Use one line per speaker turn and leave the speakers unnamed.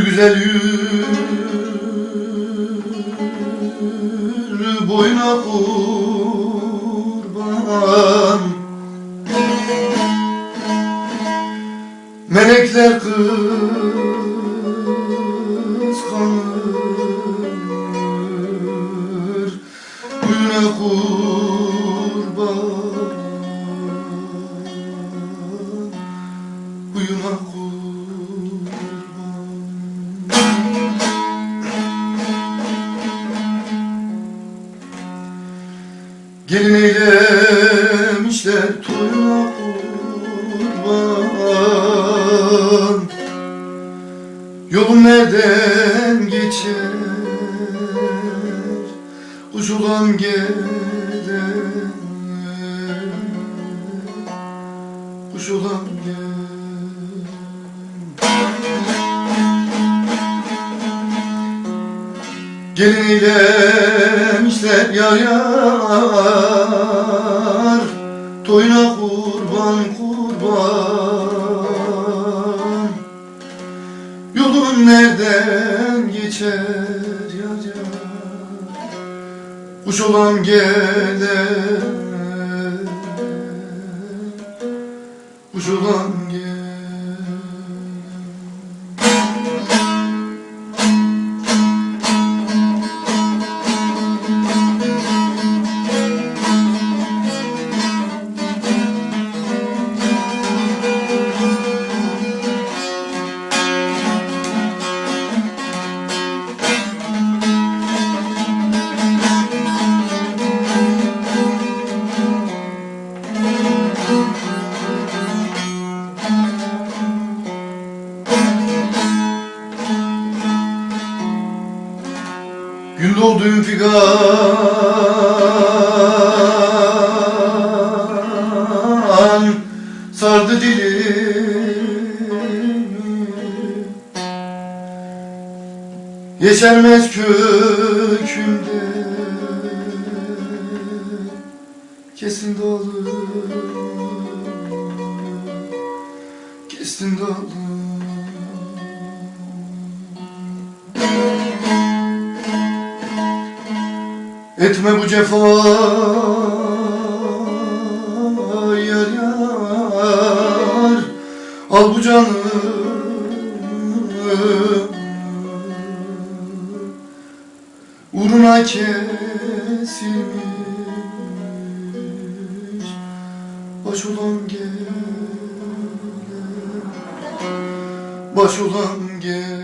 Yürü güzel yürü, boyuna kurban. Melekler kıskanır, boyuna kurban, boyuna kurban. Gelin eylemişler toyuna kurban. Yolum nereden geçer, kuş olan gelir, kuş olan gelir. Gelin eylemişler yar yar, toyuna kurban kurban. Yolun nereden geçer yar yar, kuş olan gelir, kuş olan gelir. Gül doğdum figan, sardı dilimi. Yeşermez kökümde, kesin dalı, kestin dalı. Etme bu cefa yar yar, al bu canı, uğruna kesilmiş baş olan gelir, baş olan gelir.